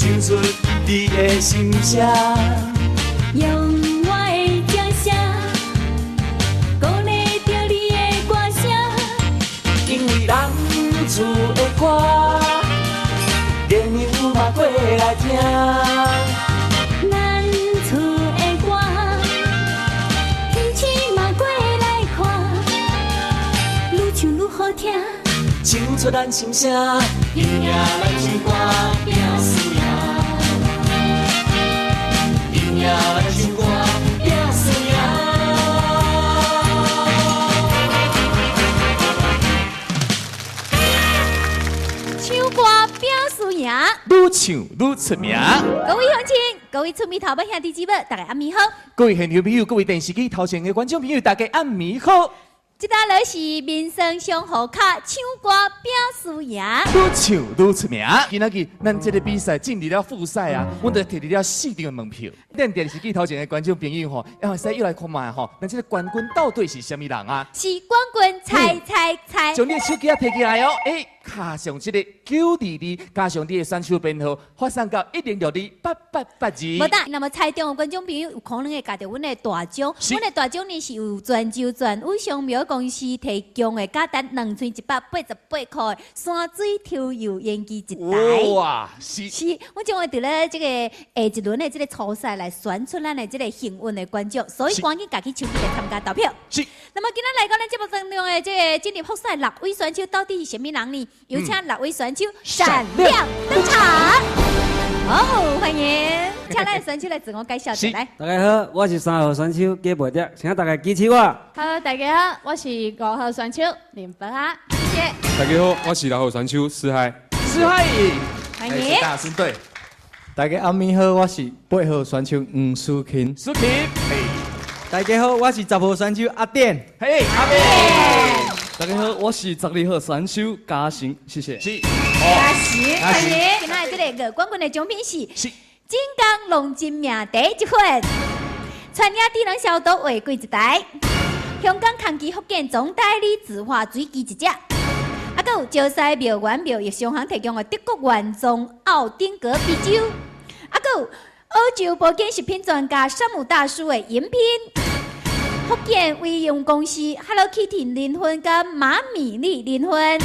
唱出你的心声。用我的掌声，鼓励着你的歌声。因为咱厝的歌，朋友嘛过来听。咱厝的歌，亲戚嘛过来看，愈唱愈好听。唱出咱心声，拼命来唱歌拼输赢，拼命来唱歌拼输赢。唱歌拼输赢，愈唱愈出名。各位乡亲，各位村民头尾兄弟姊妹，大家暗暝好。各位现场朋友，各位电视机头前的观众朋友，大家暗暝好。这搭就是民生上好卡，唱歌拼输赢。愈唱愈出名。今仔日咱这个比赛进入了复赛啊，阮就摕到了4张的门票。咱电视机头前的观众朋友吼，要使又来看卖吼，咱这个冠军到底是什么人啊？是冠军猜猜猜。将你的手机啊摕起来哦，加上这个922，加上你的选手编号，发送到10628882。无等，那么猜中的观众朋友有可能会拿到阮的大奖。阮的大奖呢是由泉州全武商苗公司提供的价值2188块的山水抽油烟机一台。哇，是。是，我将会伫咧这个下一轮的这个初赛来选出咱的这个幸运的观众，所以赶紧家己手机来参加投票。是。那么今仔来到咱节目当中的这个进入复赛6位选手到底是什么人呢？有请6位选手闪亮登场。哦，欢迎，请咱的选手来自我介绍一下来。大家好，我是3号选手郭培德，请大家支持我。Hello， 大家好，我是5号选手林伯啊，谢谢。大家好，我是6号选手施海。施海，欢迎。大声对。大家暗暝好，我是8号选手黄舒琴。舒琴，大家好，我是10号选手阿典。嘿，阿典。大家好，我是12号选手嘉诚，谢谢。是。嘉诚，欢迎。今仔这个冠军的奖品是金刚龙金命茶1份，传雅智能消毒画柜1台，香港康基福建总代理自化水机1只，啊，还有石狮庙园庙业商行提供的德国原装奥丁格啤酒，啊，还有欧洲保健食品专家山姆大叔的饮品。福建威用公司 Hello Kitty 零分跟马米丽零分，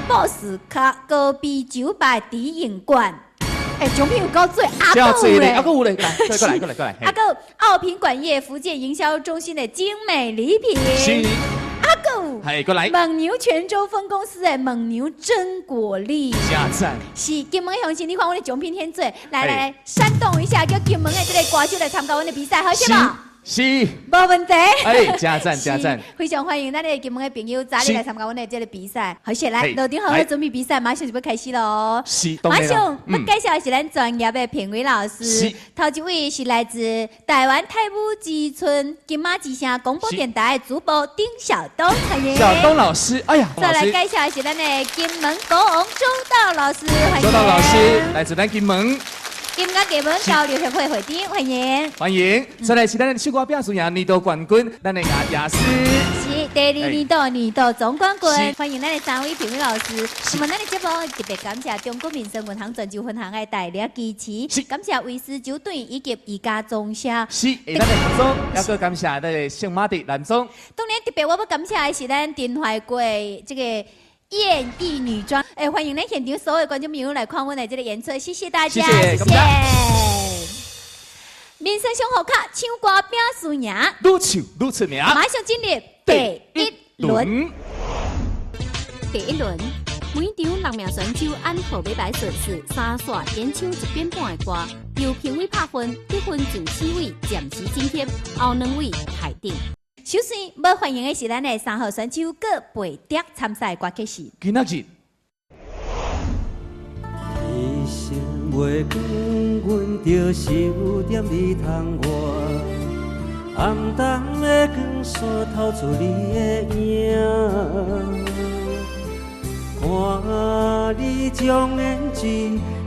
波士卡高啤酒吧底饮馆，奖品有够多，啊够嘞，啊够有嘞，过来，啊够奥品管业福建营销中心的精美礼品，是，啊够，嘿，过来，蒙牛泉州分公司的蒙牛真果粒，加赞，是金门乡亲，你看我的奖品天最，来煽动一下，叫金门的这个歌手来参加我的比赛，好些吗？是，没问题。加赞，非常欢迎咱的金门的朋友早日来参加我们的这个比赛。好，谢来，楼顶好好准备比赛，马上就要开始喽。是，马上要介绍的是咱专业的评委老师。头一位是来自台湾太武基村金马之声广播电台的主播丁晓东，欢迎。晓东老师，哎呀，再来介绍的是咱的金门国王周道老师，欢迎。周道老师来自咱金门。金家金门交流协会会长，欢迎。欢迎，再来是咱的唱歌拼输赢年度冠军，咱的雅诗。是第2年度总冠军，欢迎咱的3位评委老师。那么咱的节目特别感谢中国民生银行泉州分行的大力支持，感谢威斯酒店以及宜家中社。是，咱的副总，还个感谢咱的圣马的蓝总。当然特别我要感谢的是咱丁怀贵这个。艳艺女装，欢迎咱现场所有观众朋友来看我们的这个演出，谢谢大家，谢谢。民生上好卡，唱歌拼输赢，愈唱愈出名。马上进入第1轮。第1轮，每场6名选手按号码牌顺序3线演唱1遍半的歌，由评委拍分，得分自4位暂时增添，后2位排定。首先，要欢迎的是咱的3号选手郭培德参赛歌曲是。今仔日。一生袂光，阮着守点你窗外，暗淡的光线透出你的影，看你将胭脂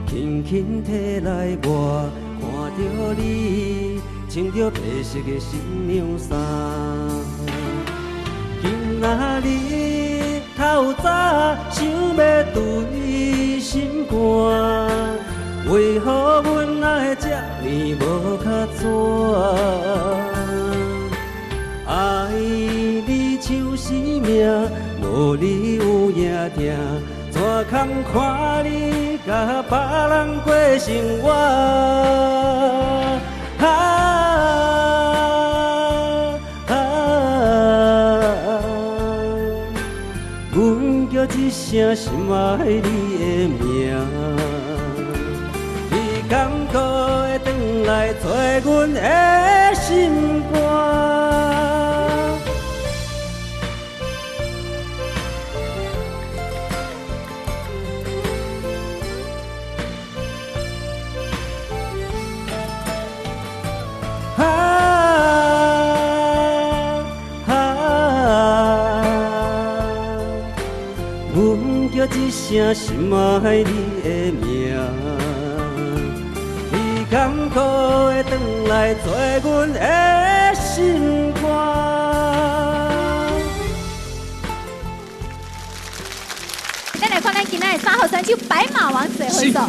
轻轻摕来抹，看着你。穿着白色的新娘衫，今仔日透早想要对心肝，为何阮爱这呢无较stra爱你就是命，无你有影定，怎空看你甲别人过生活？阮叫一声心爱你的名，你敢可会转来找阮的心肝？阮叫一声心爱你的名，你敢可会转来找阮的心肝？咱来看咱今仔的3号选手白马王子的分数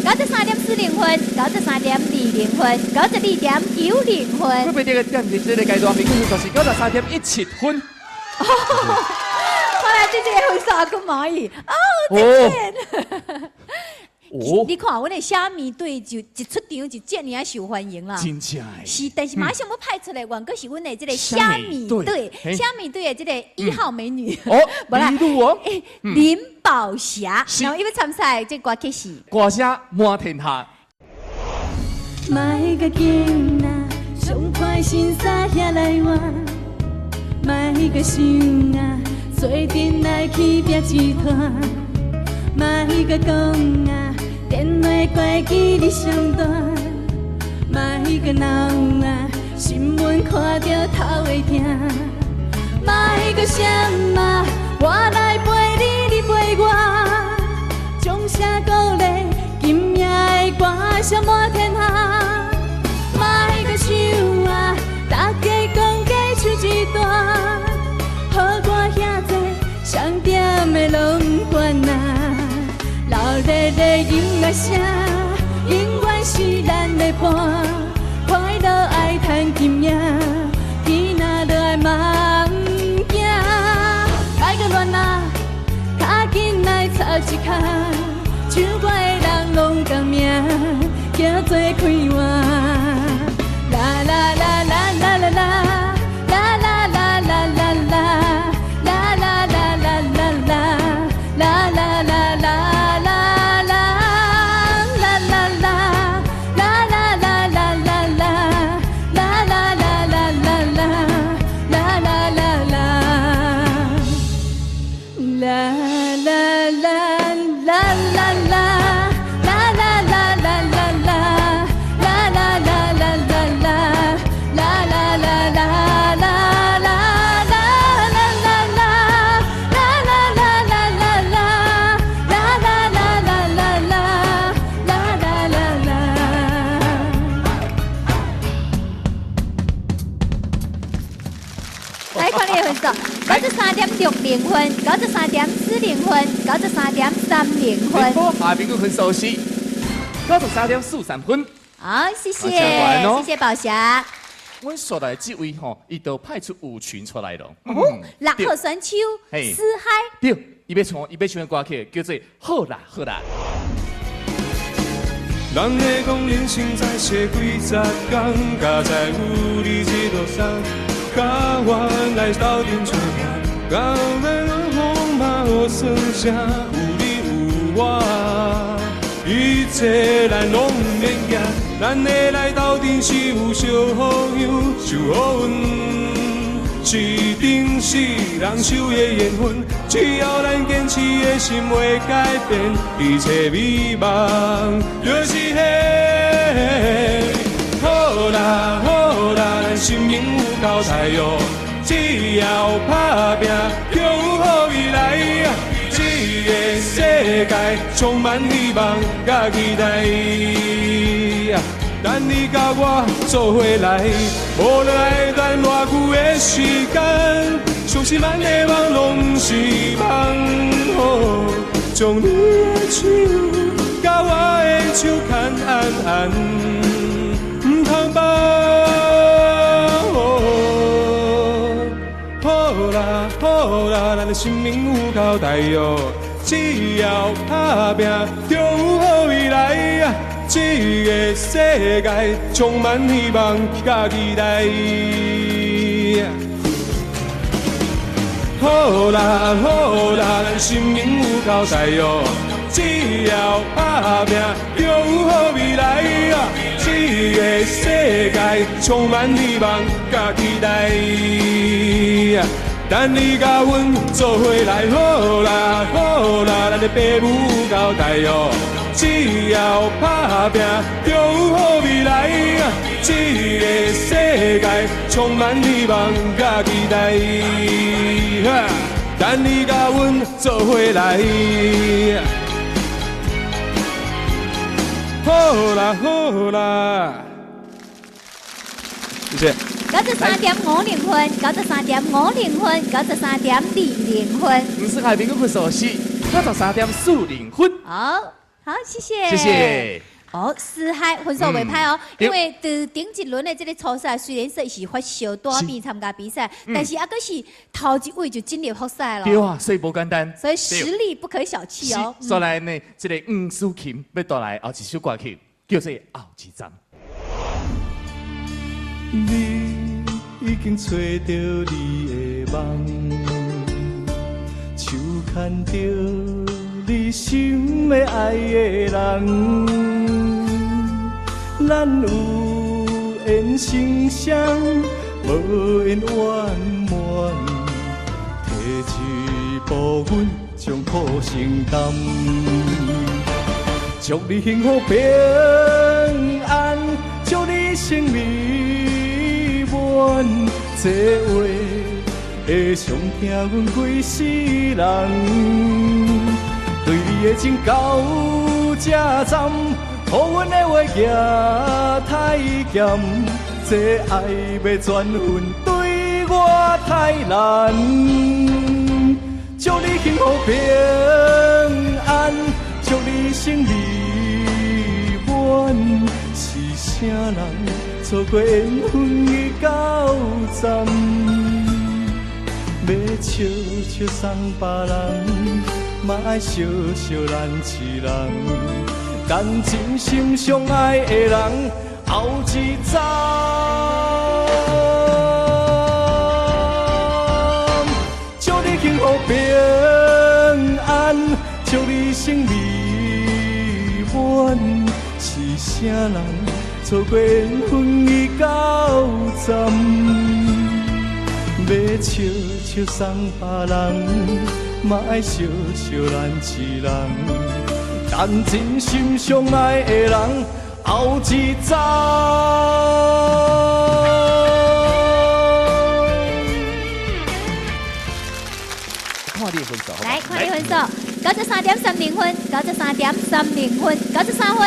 ，93.40分，93.20分，92.90分。我被这个点伫这个阶段平均分数是93.17分。看来这个分数还佫满意哦，再见。你看，阮的虾米队就一出场就这样受欢迎啦。真正的。是，但是马上要派出来，原个是阮的这个虾米队，虾米队的这个1号美女。哦，美女哦，林宝霞，然后因为参赛这歌曲是歌声满天下。莫个紧啊，上快心沙遐来换，莫个想啊，做阵来去拼一团，莫个讲啊。电话挂机你上段，莫个闹啊！新闻看着头会痛，莫个想啊！我来陪你，你陪我，掌声鼓励，今夜的歌声满天下。莫个想啊！大家讲假唱一段，好歌遐多，上点的拢关啊！热烈的音乐声，永远是咱的伴。快乐爱趁今夜，天哪都爱嘛唔惊。莫个乱啊，较紧来插一脚。唱歌的人拢共命，行做开换。啦啦啦啦啦啦啦，啦啦啦啦啦啦，啦啦啦啦啦啦，啦啦啦啦。93.60分，93.40分，93.30分。下平均分数是93.43分。好，谢谢，谢谢宝霞。阮所来这位吼，伊都派出舞群出来了。哦，6号选手思海。对，伊要唱的歌曲叫做《好啦好啦》。人会讲人生在世几十天，才知有你这座山，甲我来斗阵作伴，到尾风嘛好算啥，有你有我，一切咱拢唔免惊，咱会来斗阵是有小好样，受好运，是顶世人守的缘分，只要咱坚持的心袂改变，一切美梦就是迄。好啦好啦，咱生命有够太阳，只要打拼，就有好未来。这个世界充满希望甲期待，等你甲我做伙来，无论爱等偌久的时间，相信咱的梦拢是梦。将你的手甲我的手牵安安，唔通放。好啦，咱的生命有够大哟，只要打拼，就有好未来啊！这个世界充满希望甲期待。好啦，咱生命有够大哟，只要打拼，就有好未来啊！这个世界充满希望甲期待。等你甲阮做伙来，好啦，咱的父母有够大哟，只要打拼，就有好未来啊！这个世界充满希望甲期待，等你甲阮做伙来，好啦，谢谢。93.50分，93.50分，93.20分。唔是海平分数是93.40分。好，谢谢。谢谢。哦，四海分数袂歹哦，因为顶一轮的这个初赛虽然说是发烧大边参加比赛，但是还阁是头一位就进入复赛了。对啊，所以不简单。所以实力不可小觑哦。所以来呢，这个黄舒琴要带来后一首歌曲，叫做《后一站》。你已经找到你的梦，手牵着你心的爱的人，咱有缘成双，无缘圆满，提一部分将苦承担，祝你幸福平安，祝你生命。这话会上疼阮规世人，对你的情到这站，予阮的话行太咸，这爱要转分对我太难。祝你幸福平安，祝你生美满，是啥人？错过缘分的到站，要笑笑送别人，嘛爱笑笑咱一人。咱真心相爱的人，后一站。祝你幸福平安，祝你生美满，是啥人？错过缘分的到站，要笑笑送别人，嘛爱笑笑咱一人。咱真心相爱的人，后一站。看你的分数，来看你分数，93.30分，93.30分，93分。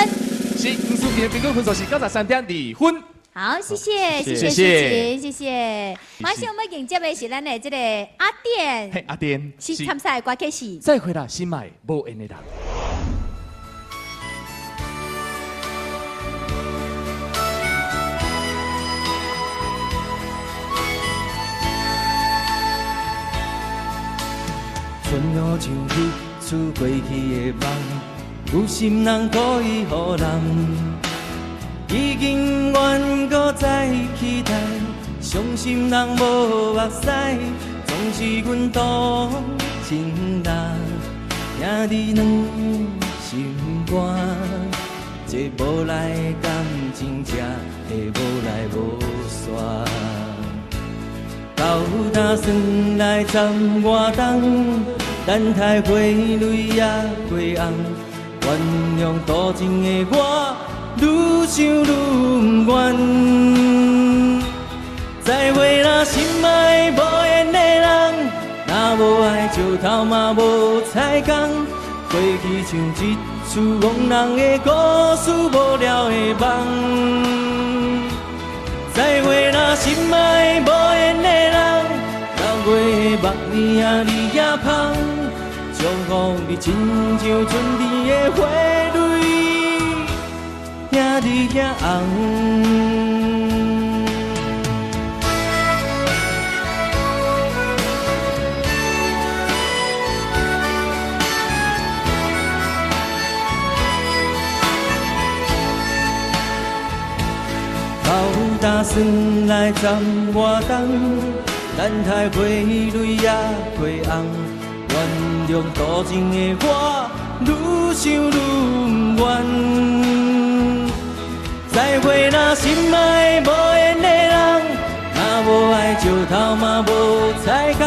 是黄舒琴的评估分数是93.2分。好，谢谢，谢谢，谢谢。马上我们迎接的是咱的这个阿典，嘿，阿典是参赛的歌曲是。再回来，心爱无缘的人。春雨像彼出过去的梦，有心人可以予人，已经愿搁再期待，伤心人无目屎，总是阮多情人，兄弟两心肝，这无来的感情才会无来无煞。斗打算来站我东，等待花蕊也过红，原谅多情的我，愈想愈不愿。再会啦，心爱无缘的人，若无爱石头嘛无彩工，过去像一出憨人的故事，无聊的梦。再会啦，心爱无缘的人，到月的目耳你也芳，祝福你亲像春天的花蕊，遐红。头打算来站活动，等待花蕊也过红，原谅多情的我，愈想愈不愿。再会若心爱无缘的人，若无爱石头嘛无彩工，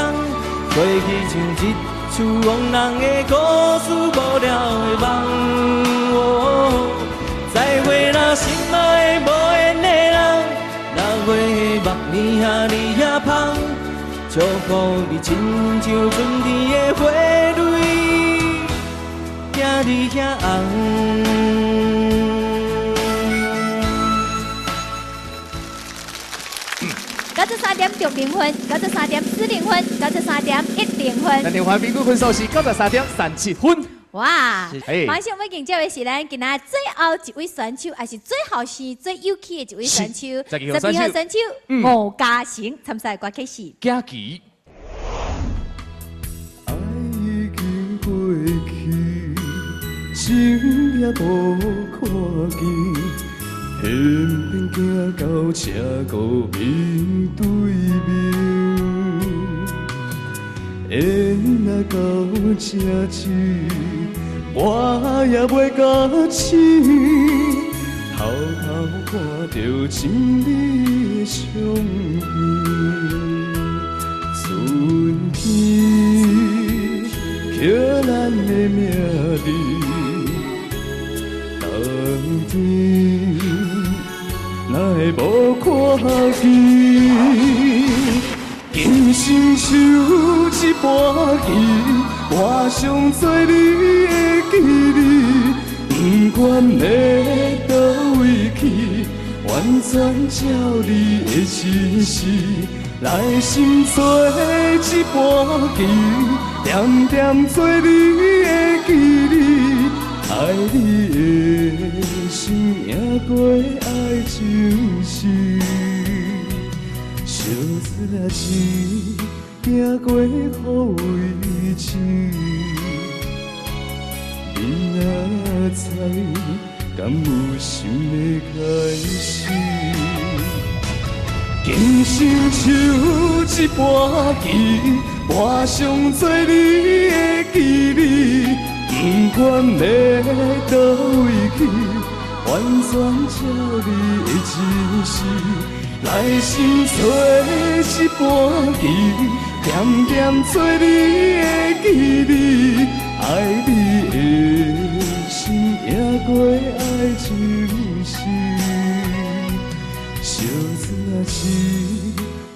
过去像一出往人的故事，无聊的梦。再会若心爱无缘的人，若月目面下你遐芳，祝福你亲像春天的花蕊，遐你遐红。93点60分，93点40分，93点10分。咱电话评估分数是93点37分。哇！哎马上要迎接的是咱今仔最后一位选手，也是最后生、最有气的一位选手。12号选手吴嘉诚参赛歌曲是《假期》。爱已经过去，情也无看见，偏偏行到车库面对面，缘啊到这时，我也袂甲醒，偷偷看着心里的相片，春天刻咱的名字，冬天哪会无看见？今生守一盘棋，我上做你的记忆，不管要倒位去，完全照你的指示，来心做一盘棋，点点做你的记忆，爱你的心赢过爱情诗。小字字，行过雨为痴，明仔载，敢有想要开始？今生守一盘棋，我上做你的记忆，不管要倒位去，完全照你的指示。来心做一盘棋，点点做你的记忆，爱你的心赢过爱情诗。小字字，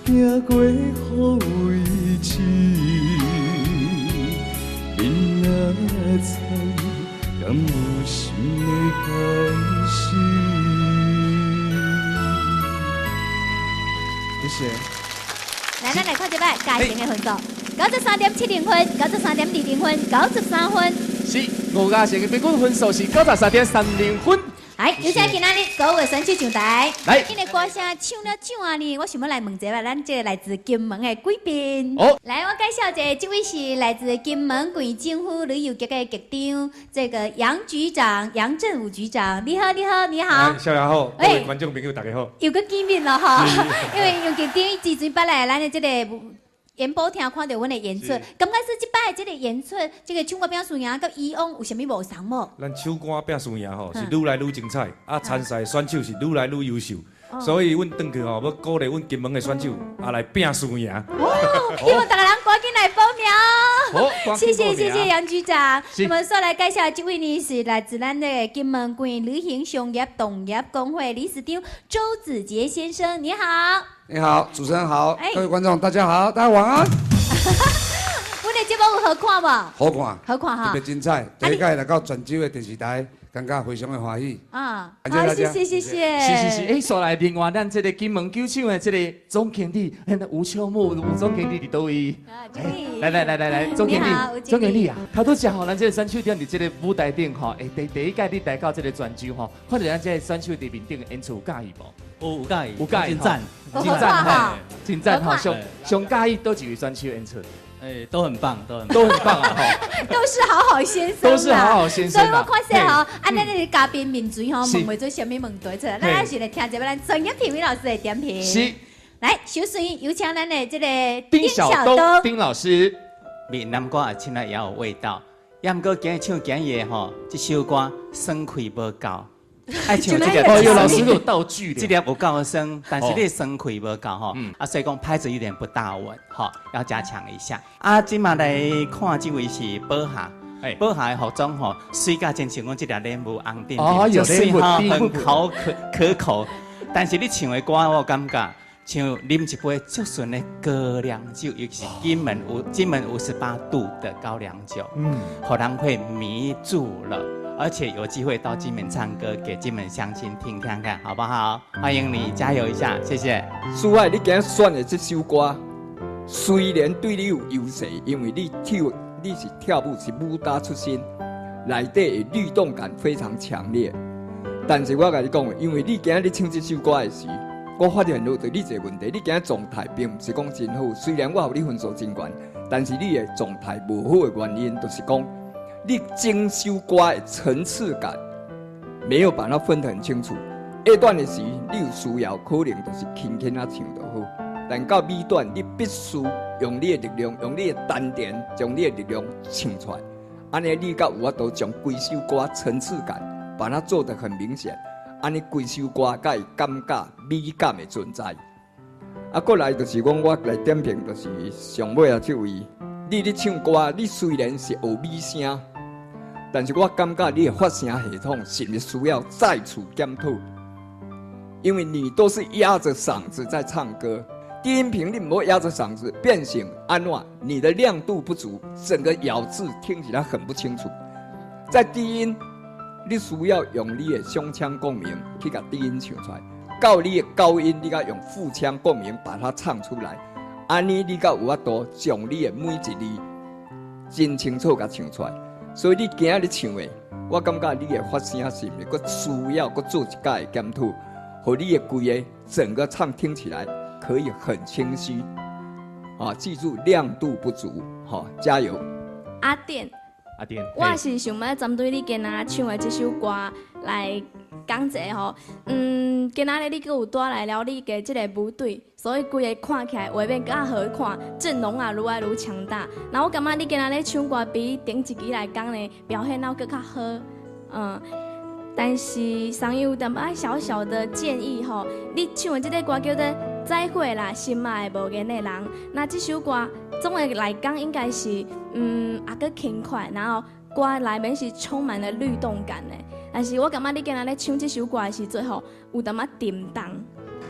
行过雨为痴，明仔载，敢有想要开始？谢谢。来，咱来看一摆嘉诚的分数：93点70分，93点20分，93分。是吴嘉诚的评估分数是93点30分。来，有请今仔日所有的选手上台。来，今日歌声唱了怎啊呢？我想要来问一下咱这个来自金门的贵宾。哦，来，我介绍一下，这位是来自金门县政府旅游局的局长，这个杨局长，杨振武局长。你好，你好，你好。小雅好，各位观众朋友大家好。又搁见面了哈，因为杨局长之前捌来咱的这个演播厅看到阮的演出，感觉是这摆的这个演出，这个唱歌表输赢，跟以往有啥物无同无？咱唱歌拼输赢吼，是愈来愈精彩，啊，参赛选手是愈来愈优秀，所以阮转去吼要鼓励阮金门的选手，啊来拼输赢。希望大家人赶紧来报名。好，谢谢杨局长。我们再来介绍这位呢，是来自咱的金门县旅行商业同业工会理事长周子杰先生，你好。你好，主持人好，各位观众大家好，大家晚安。我的节目有好看无？好看，好看哈，特别精彩。第一届来到泉州的电视台，感觉非常的欢喜。啊，好，谢谢谢谢。是，所来另外咱这个金门酒厂的这个总经理，吴秋木吴总经理伫倒位？来，总经理啊，头拄食吼，咱这个选手店伫这个舞台顶吼，第一届你带到这个全球吼，看到咱这个选手伫面顶演出有介意无？有介意，真赞，真赞哈！上介意倒一位选手演出？都很棒啊！都是好先生，都是好先生。所以我看说吼，咱的嘉宾面水吼，问袂出什么问题出来，咱还是来听一下咱专业评委老师的点评。是，来，首先有请咱的这个丁晓东丁老师。闽南歌也唱来也有味道，也毋过今日唱今日吼，这首歌酸气无够。爱唱这个，有老师有道具的，这个不够酸，但是你酸气不够哈，所以讲拍子有点不大稳，哈，要加强一下。今嘛来看这位是宝霞，宝霞的服装吼，水甲真像讲这条莲雾红点点，就水哈很好可口。但是你唱的歌，我感觉像啉一杯足纯的高粱酒，尤其是金门58度的高粱酒，互人会迷住了。而且有机会到金门唱歌，给金门乡亲听看看，好不好？欢迎你，加油一下，谢谢。苏爱，你今日选的这首歌，虽然对你有优势，因为你是跳舞是武打出身，内底的律动感非常强烈。但是我跟你讲，因为你今日唱这首歌的时，我发现到对你一个问题，你今日状态并不是讲真好。虽然我给你分数真高，但是你的状态不好的原因，就是讲。你整首歌的层次感没有把它分得很清楚。A 段的时，你有需要可能就是轻轻啊唱就好，但到 B 段，你必须用你的力量，用你的丹田，将你的力量唱出来。安尼你才有法度将规首歌层次感把它做得很明显。安尼规首歌才会感觉美感的存在。过来就是讲，我来点评就是上尾啊这位，你唱歌，你虽然是学美声。但是我感觉你的发声系统是不是需要再次检讨？因为你都是压着嗓子在唱歌，低音频你不会压着嗓子，变成安怎？你的亮度不足，整个咬字听起来很不清楚。在低音，你需要用你的胸腔共鸣去把低音唱出来；到你的高音，你该用腹腔共鸣把它唱出来。安尼你才有法度将你的每一字真清楚甲唱出来。所以你今日唱的，我感觉你的发声是不是佫需要佫做一下检讨，和你的规个整个唱听起来可以很清晰。记住亮度不足，加油！阿典，我是想要针对你今仔唱的这首歌来讲一下吼，今仔日你佮有带来了你的这个舞队，所以规个看起来画面更好看，阵容也愈来愈强大。然后我感觉你今仔日唱歌比顶一期来讲呢，表现到更较好，但是上有淡薄小小的建议吼，你唱的这个歌叫做《再会啦，心爱无言的人》，那这首歌总的来讲应该是也佮轻快，然后歌内面是充满了律动感的。但是我感觉你今仔日唱这首歌的时，最后有淡仔沉重。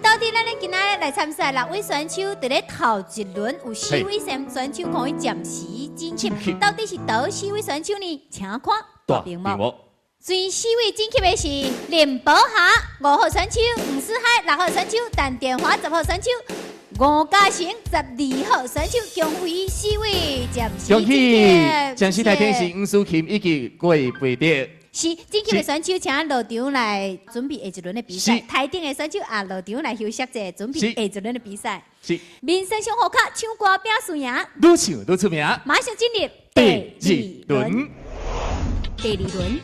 到底咱今仔日来参赛6位选手，伫咧头一轮有4位选手可以暂时晋级，到底是倒4位选手呢？请看大屏幕。最4位晋级的是林宝霞5号选手，吴思海6号选手，陈电华10号选手，吴嘉诚12号选手，共为4位暂时晋级。恭喜！暂时台顶是吴淑琴以及郭培德。是晋级的选手，请落场来准备下一轮的比赛。台顶的选手也落场来休息者，准备下一轮的比赛。是。民生上好卡唱歌拼输赢，愈唱愈出名。马上进入第2轮。第2轮，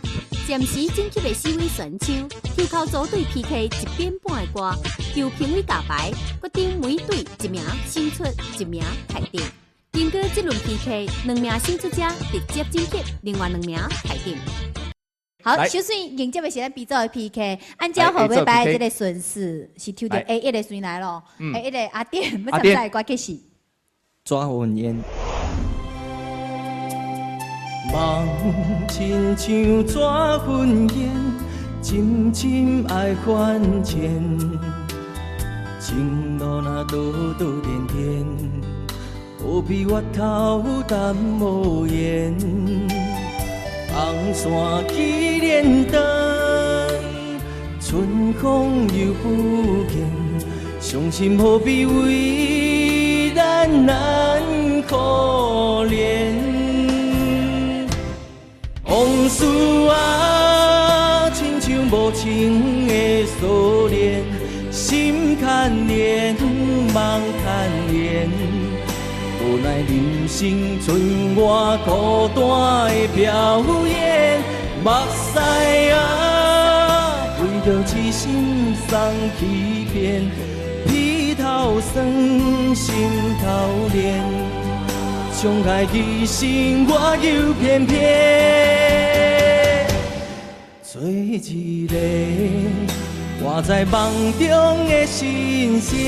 暂时晋级的4位选手，跳靠组队 PK 1边半的歌，由评委加牌，决定每队1名胜出，1名台顶。经过这轮 PK， 2名胜出者直接晋级，另外2名台顶。好，首先迎接的是咱比赛的 PK， 按照后尾摆这个顺序是抽到 A1 的谁来咯？A1 的阿典，要参赛歌曲是《抓魂烟》。梦亲像抓魂烟，深深爱还钱，情路若兜兜颠颠，何必越头淡无言？红线纪念灯，春风又不见，伤心何必为咱难可怜？往事啊，亲像无情的锁链，心牵连，梦牵连。无奈人生剩我孤单的表演，目屎啊，为着痴心送去骗，披头酸，心头连，相爱其实我又偏偏做一个活在梦中的神仙。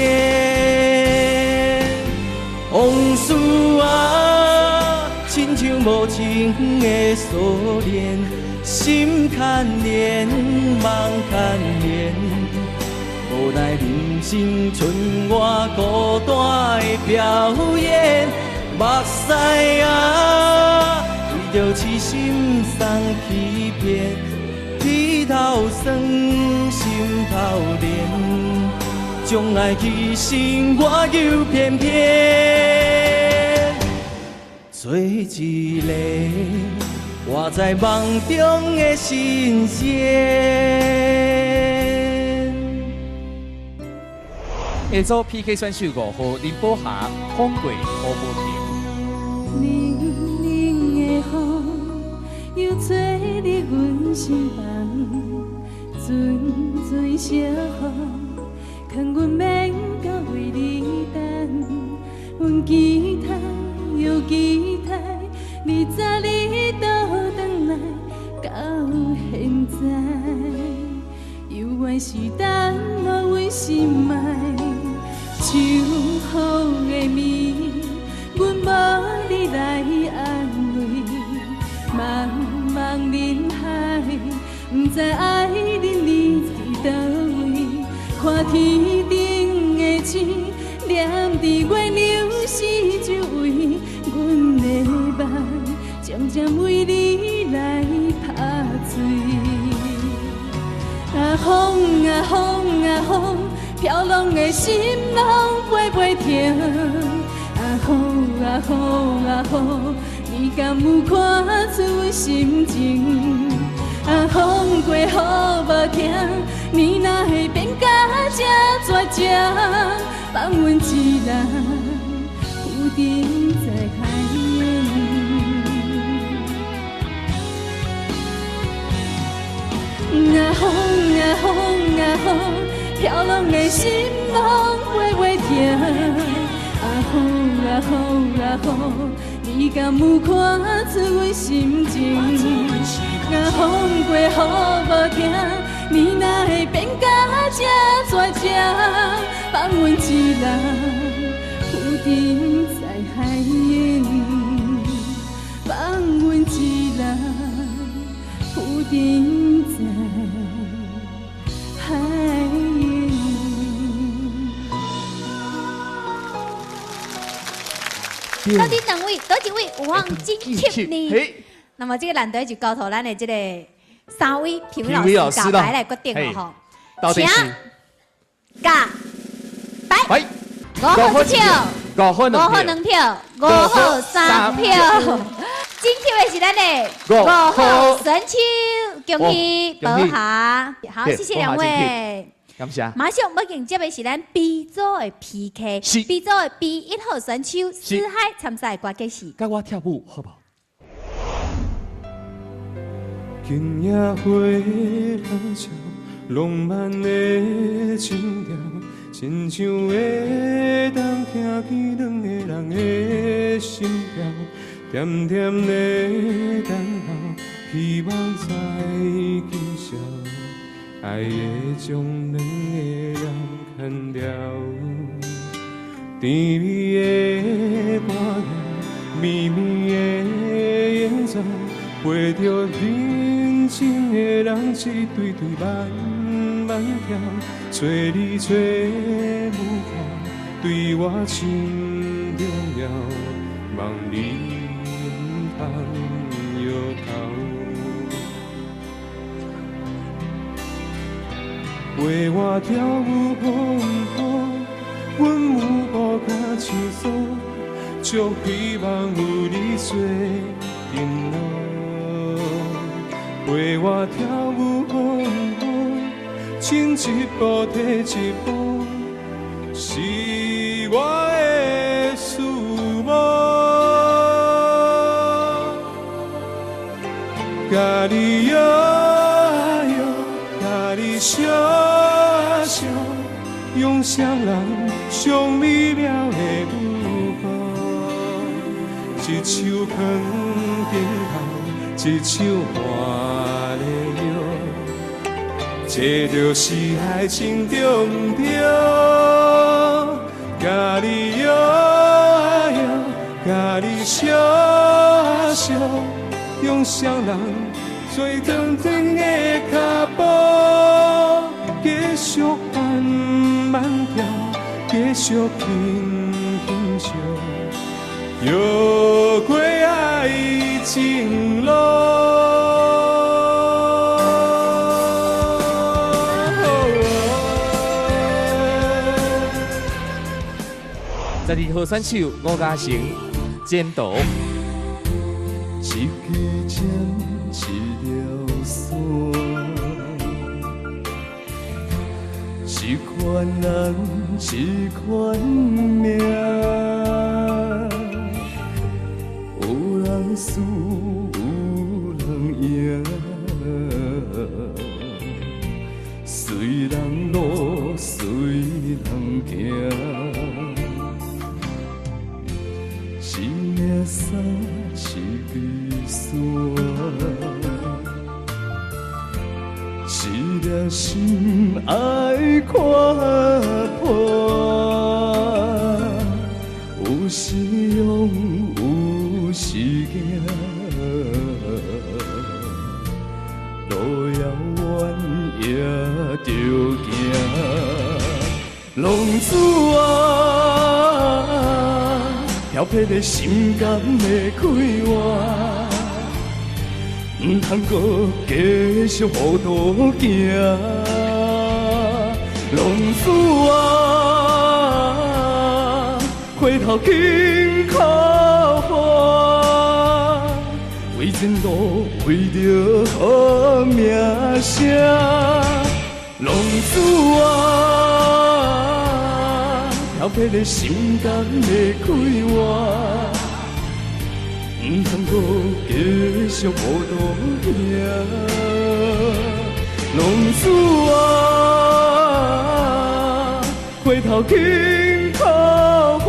往事啊，亲像无情的锁链，心牵连，梦牵连。无奈人生剩我孤单的表演，目屎啊，为着痴心送去骗，披头酸，心头连。将爱其实我又偏偏做一个活在梦中的神仙。下组 PK 选手5号林宝霞、风过好无停。冷冷的风又吹入阮心房，阵阵小雨。劝阮免到为你等，阮期待又期待，你早日倒转来，到现在，犹原是等落阮心爱，秋风的暝，阮无你来安慰，茫茫人海，不知爱你伫倒位。看天顶的星，念伫月亮四周围，阮的梦渐渐为你来拍碎。啊风啊风啊风，飘浪的心拢飞袂停。啊雨啊雨啊雨，你敢有看出阮心情？啊风过雨无停。你若会变甲这绝情，放阮一人浮沉在海面。啊风啊风啊风，飘浪的心拢飞袂停。啊雨啊雨啊雨，你敢有看出阮心情？啊风过雨无停。你若会变甲这绝情，放阮一人浮沉在海面，放阮一人浮沉在海面。到底两位，多一位有黄金吸呢？那么这个难得就交托咱的这个。3位评委老师甲牌来决定哦吼，请甲牌5号1票，5号2票，5号3票，金票的是咱的5号选手，恭喜宝霞，好，谢谢两位，感谢。马上要迎接的是咱 B 组的 PK，B 组的 B1号选手思海参赛歌曲是，甲我跳舞好不好？今夜花人笑，浪漫的情调，亲像会当听见两个人的心跳，甜甜的等候，希望在今宵，爱会将两个人牵掉。甜蜜的歌谣，秘密的营造，陪着你。真情的人一对对慢慢跳，找你找不到，对我真重要，望你唔通摇头。陪我跳舞风雨，阮舞步甲唱诉，足希望有你做阵路。陪我跳舞风雨，前一步退一步，是我的事无。甲你摇摇，甲你笑笑，用双人上美妙的舞步。一手放顶头，一手换的药，这就是爱情对不对？甲你摇摇，甲你笑笑。用双人做长长的脚步，继续慢慢跳，继续轻轻笑，越过爱情路。12号选手吴嘉诚、剪刀。一支针，一条线，一款人，一款命。有人输，有人赢。随人路，随人行。是命散，是归散，是了心爱看破。有时勇，有时惊，路遥远也着行。浪子啊！漂泊的心肝会开活，唔通阁继续糊涂行。浪子啊，回头紧靠花，为前路为着好名声。浪子啊！漂泊的心肝会开活，唔通阁继续糊涂行。浪子啊，回头紧靠花，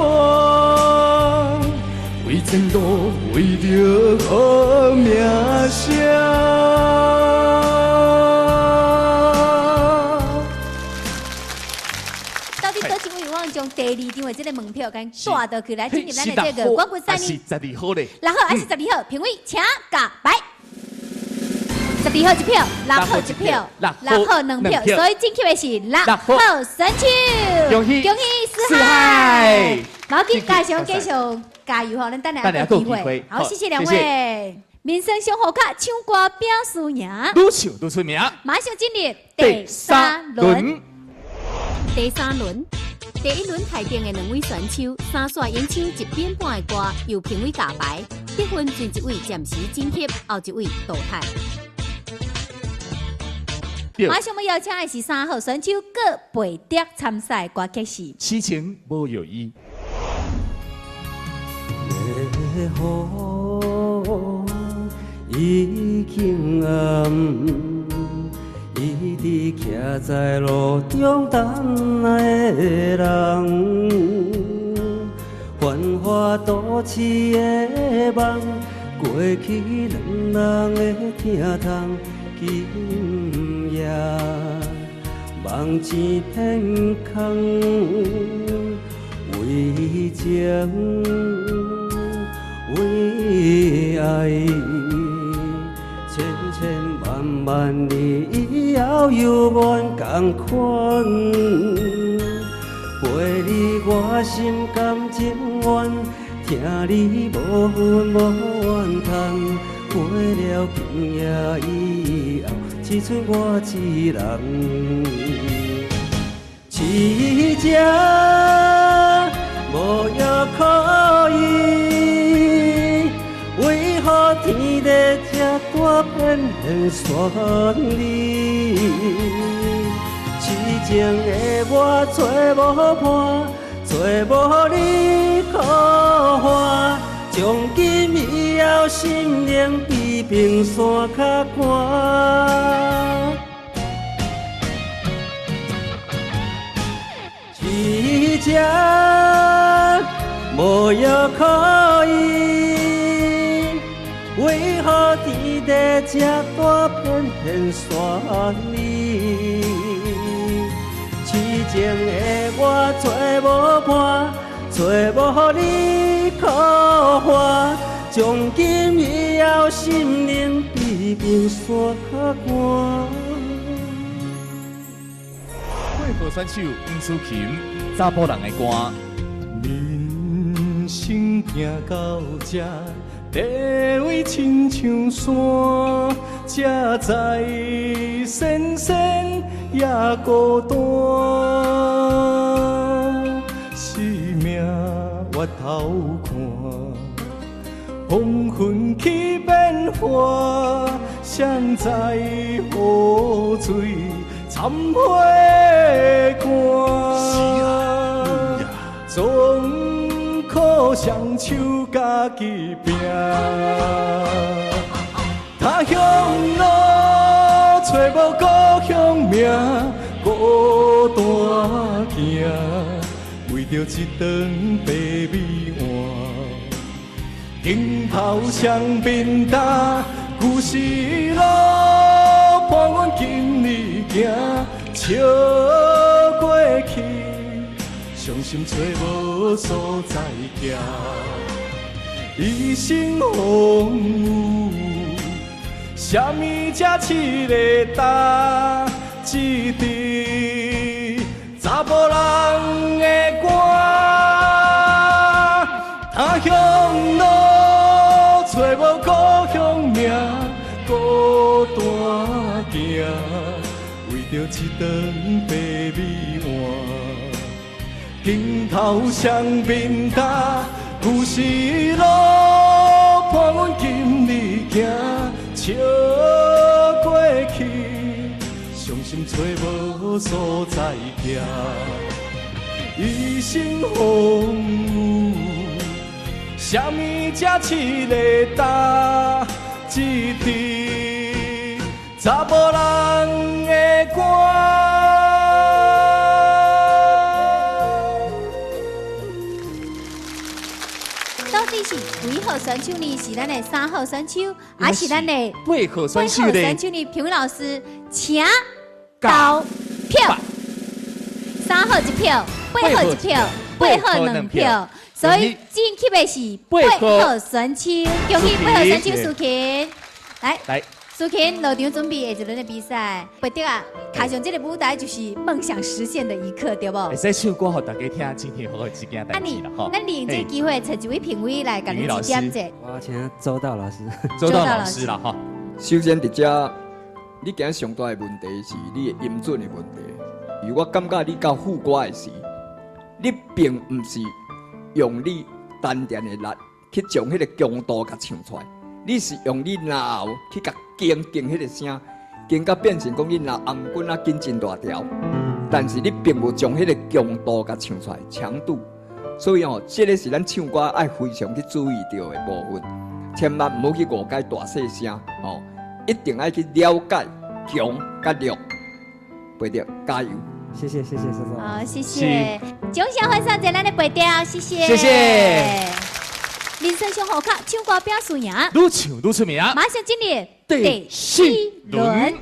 为前路为着好名声。将第2场的这个门票给带到去来进入咱的这个冠军赛呢。是12号嘞，6号还是12号？评委请加白。12号1票，6号1票，6号2票，所以进去的是6号选手。恭喜4海！毛巾加上继续加油吼，咱等下有机会。好，谢谢两位。民生小好卡唱歌表输赢，愈唱愈出名。马上进入第3轮。第3轮。第1轮台顶的2位选手，三线演唱1遍半的歌，由评委加牌，得分前1位暂时晋级，后1位淘汰。马上要邀请的是3号选手，各背碟参赛歌曲是《痴情无药医》。夜雨已经暗。一直徛在路中等来的人，繁华都市的梦，过去两人的疼痛，今夜梦醒偏空，为情为爱。千万万年以后犹原同款，陪你我心甘情愿，听你无怨无怨叹，过了今夜以后，只剩我一人。痴情无药可医，为何天地这大偏偏选你？痴情的我找无伴，找无你可看，从今以后心灵比冰山较寒。痴情无药可医，为何天地这大偏偏选你？痴情的我找无伴，找无你可看，从今以后心灵比冰山较寒。配合选手黄舒琴查甫人的歌。人生行到这，地位亲像山，才知深深也孤单。生命越头看，黄昏去变化，谁知雨水掺花寒。总靠双手家己拼，他乡路找无故乡名，孤单行，为着一顿白米碗，顶头双面担，旧时路伴阮今日行，笑过去。伤心找无所在行，一生风雨，啥物才饲个担？一支查甫人的歌，他乡路找无故乡名，孤单行，为着一顿白米碗。顶头双面担，旧时路伴阮今日行，笑过去，伤心找无所在行，一生风雨，啥物才饲个担？一支查甫人的歌。几号选手呢？是咱的3号选手，还是咱的8号选手呢？选手呢？评委老师，请投票。3号1票，8号1票，8号2票，所以进去的是8号选手，恭喜8号选手苏琴。来。苏琴落场准备下一轮的比赛，不对啊！踏上这个舞台就是梦想实现的一刻，对不？会使唱歌给大家听，今天好好一件代志啦，吼。咱利用这个机会，找一位评委来给你指点者。我请周道老师。周道老师啦，哈。首先，伫遮，你今上大的问题是你的音准的问题。而我感觉你到副歌的时，你并不是用你丹田的力去将迄个强度甲唱出来。你是用你脑去甲经迄个声，经甲变成讲你脑红管啊紧真大条，但是你并无将迄个强度甲唱出来，强度。所以哦，这个是咱唱歌爱非常去注意到的部分，千万唔好去误解大细声哦，一定爱去了解强甲弱，背着加油！谢谢叔叔。好，谢谢，掌声欢送在咱的背调，谢谢。谢谢。人生上好卡，唱歌拼输赢，愈唱愈出名。马上进入第4轮。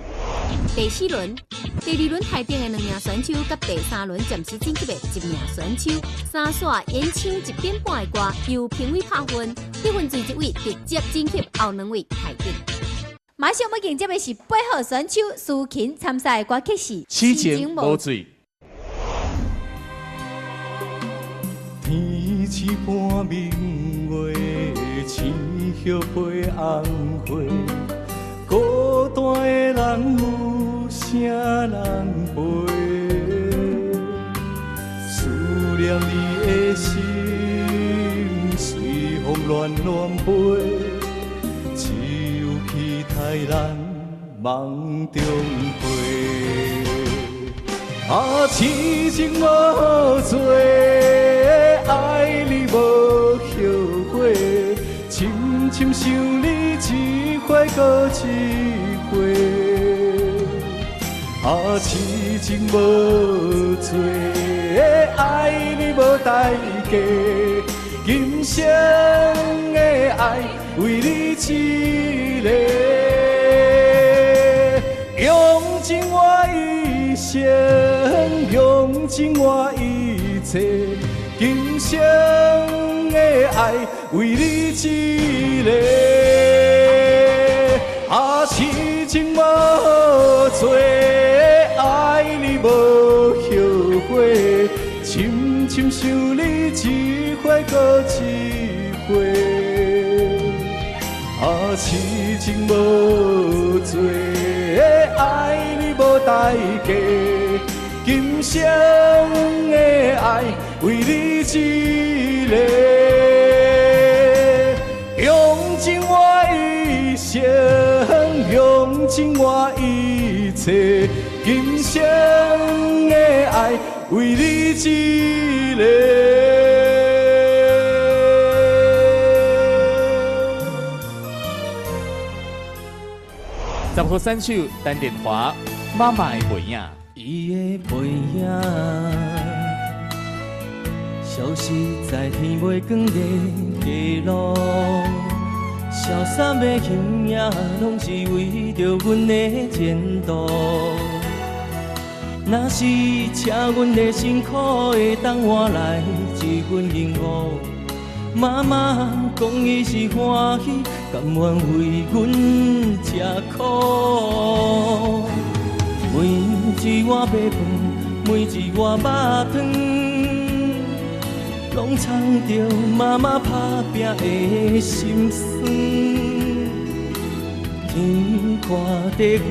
第4轮，第2轮台顶的2名选手，甲第3轮暂时晋级的1名选手，3线演唱1点半的歌，由评委拍分，1分最1位直接晋级后2位台顶。马上要迎接的是8号选手苏琴参赛的歌曲是《痴情无罪》。天似半明月，青叶配红花，孤单大的人有啥人陪？思念你的心随风乱乱飞，只有期待咱梦中会。痴情无做，爱你无后悔，深深想你一回搁一回。痴情无做，爱你无代价，今生的爱为你一个，用尽我一生，用尽我一切，今生的爱为你一个。痴情无做，爱你无后悔，深深想你一回搁一回。痴情无做，爱你无代价，今生的爱为你一个，用尽我一生，用尽我一切，今生的爱为你一个。十号选手陈殿华，妈妈的背影。伊的背影，消失在天袂光的街路，潇洒的形影，拢是为着阮的前途。若是请阮的辛苦会当换来一份幸福，妈妈讲伊是欢喜，甘愿为阮吃苦。每一碗白饭，每一碗肉汤，拢藏着妈妈打拼的心酸。天看地悬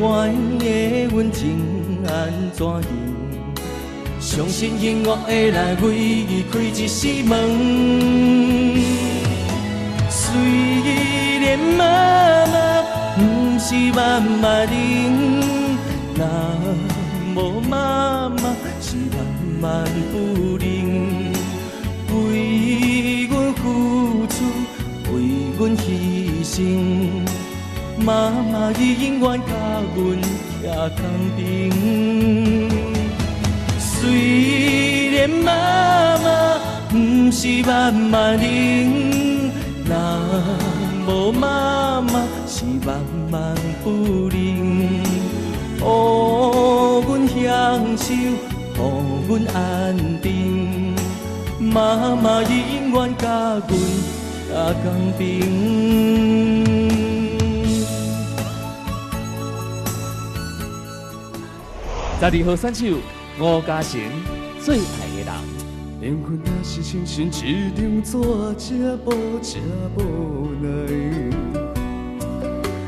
的阮情安怎样？相信音乐会来为伊开一扇门。虽然妈妈不是万万人，若无妈妈是万万不能。为阮付出，为阮牺牲，妈妈伊永远甲阮徛同边。虽然妈妈不是万万人，若无妈妈是万万不能。予阮享受，予阮安定，妈妈伊永远甲阮徛同边。12号选手吴嘉诚，最爱的人。缘分若是亲像一张纸，这无这无奈。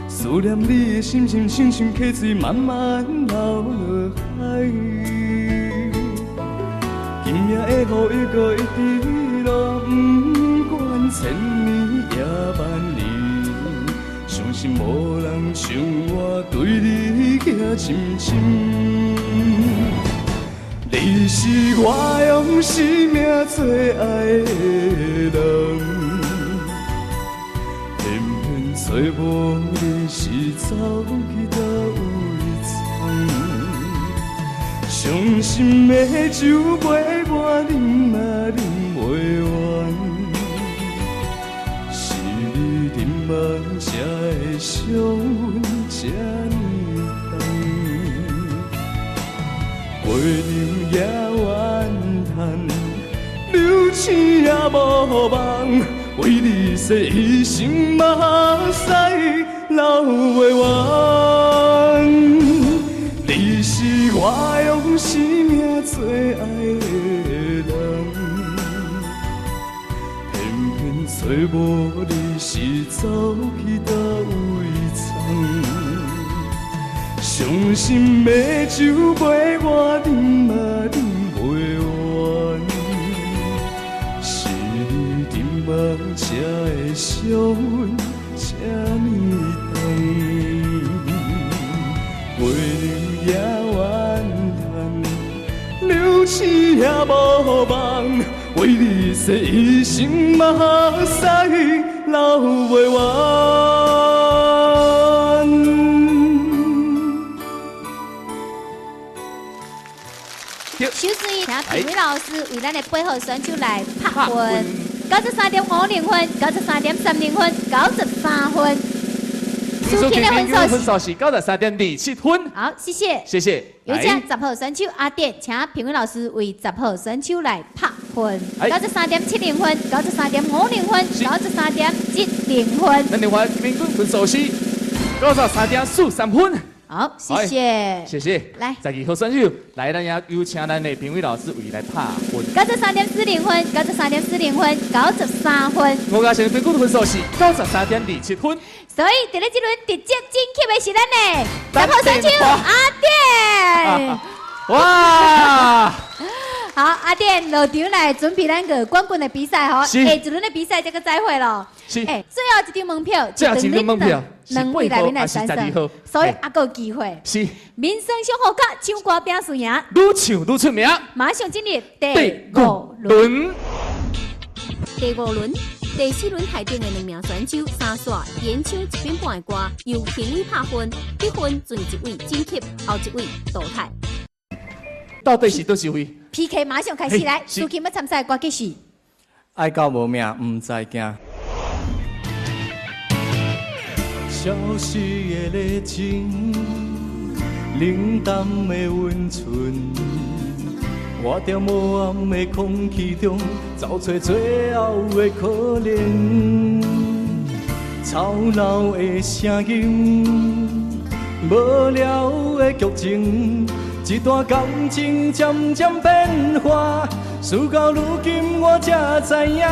思念你的心情，像像溪水慢慢流落海。今夜的雨一个一滴落，不管千年也万年，相信无人像我对你行深深。你是我用生命最爱的人，偏偏找无你是走去倒位藏。伤心的酒杯我饮啊饮袂完，是你沉默才会伤阮这呢重。过程也怨叹，流星也无望，为你洗一生目屎流袂完。你是我用生命最爱的人，偏偏找无你是走去倒位藏。伤心的酒杯我饮嘛饮袂完，是你饮嘛才会伤阮这呢重，月亮也怨叹，流星也无望，为你说一生嘛使留袂完。首先，请评委老师为咱的背后选手来拍分，93.50分、93.30分、93分。输球的分数是93.27分。好，谢谢。谢谢。有请10号选手阿典，请评委老师为10号选手来拍分，93.70分、93.50分、93.10分。咱另外平均分数是93.43分。好，谢谢，谢谢。来，12号选手，来，咱也有请咱的评委老师为来拍分。93.40分、93.40分、93分。我家成平均分数是93.27分。所以，在这轮直接晋级的是咱的10号选手阿典。哇！好，阿典落场来准备咱个冠军的比赛吼，下一轮的比赛这个再会咯。是。最后一张门票，最后一张门票，两位来宾来选择，所以还有机会。是。民生小好卡唱歌拼输赢，愈唱愈出名。马上进入第5轮。第5轮，第4轮台顶的2名选手三线连唱1遍半的歌，由评委拍分，得分全一位晋级，后一位淘汰。到底是倒一位 ？PK 马上开始来，输球要参赛歌曲是。爱到无命，唔知惊。消失的热情，冷淡的温存，我在无暗的空气中找找最后的可怜。吵闹的声音，无聊的剧情。一段感情渐渐变化，事到如今我才知影，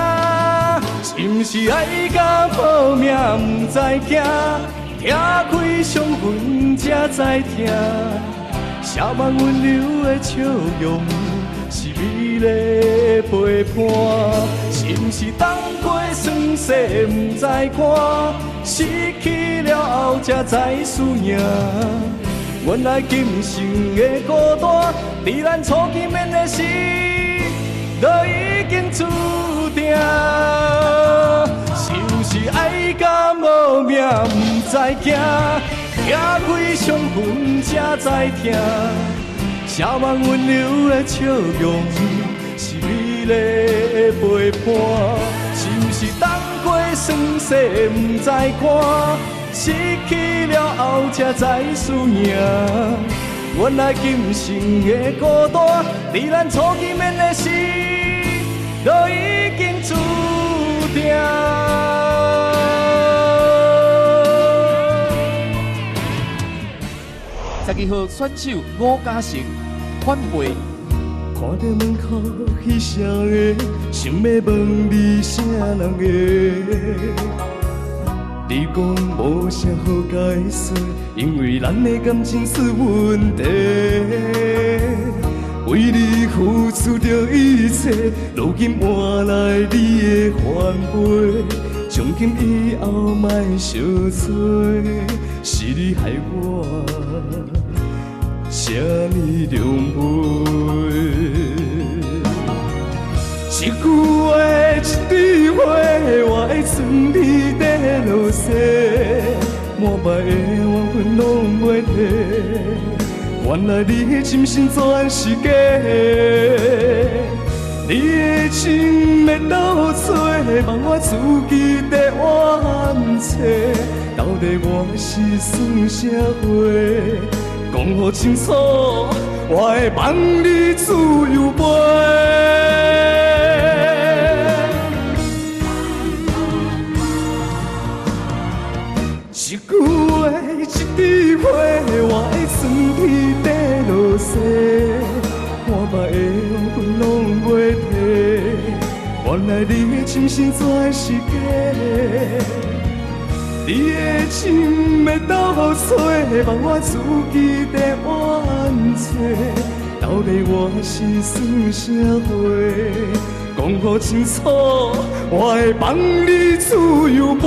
是毋是爱到无命不知惊，听开伤痕才知听，写满温柔的笑容，是美丽的陪伴，是毋是当过酸涩不知寒，失去了后才知思念。原来今生的孤单，在咱初见面的时，就已经注定。是不是爱到无命不知惊，听开伤痕才知听，写满温柔的笑容，是美丽的陪伴。是不是当过酸涩不知寒？失去了后才知思念，原来今生的孤单，在咱初见面的时，就已经注定。12号选手吴嘉诚反背。看到门口彼声的，想要问你啥人的？你讲无啥好解释，因为咱的感情是问题。为你付出着一切，如今换来你的反背。从今以后莫相找，是你害我这么狼狈。一句话，一滴花，我会存你在落雪，满怀的怨恨拢袂提。原来你的真心全是假，你的情要倒找，望我自己在冤切。到底我是算啥货？讲好清楚，我会放你自由飞。一句话，一滴花，我会存天地落雪，满怀的怨恨拢袂提。原来你的真心全是假，你的心要倒找，望我自己在冤找，到底我是算啥货？讲好清楚，我会放你自由飞。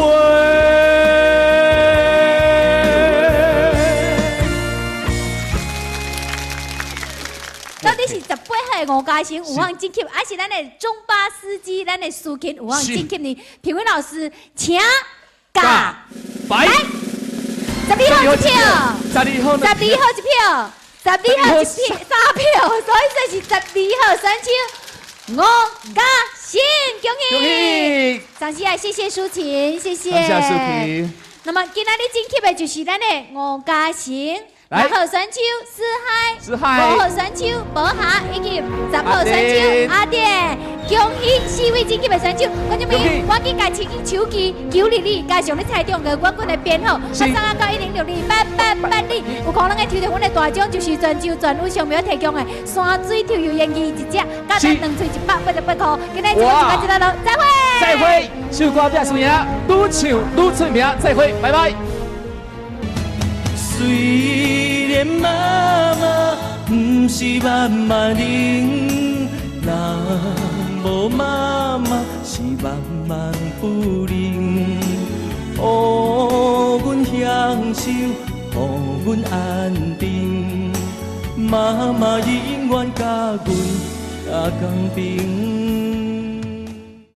到底是18岁的吴嘉诚有望晋级，还是咱的中巴司机，咱的苏琴有望晋级呢？评委老师，请假来，12号一票，12号一票，12号3票，所以这是12号选手。吴嘉诚，恭喜！掌声啊！谢谢舒琴，谢谢。感谢舒琴。那么今仔日晋级的就是咱的吴嘉诚。6号选手思海，5号选手宝霞，以及10号选手阿典，恭喜4位晋级的选手！观众朋友，赶紧把手机922加上你猜中的冠军的编号，发送到1062888有可能的抽到阮的大奖，就是泉州全屋上苗提供的山水跳油烟机一只，价值2寸188块。今天节目就到这了，再会。再会，首歌变输赢，愈唱愈出名，再会，拜拜。虽然妈妈不是万万能，若无妈妈是万万不能。予阮享受，予阮安定，妈妈永远甲阮公平。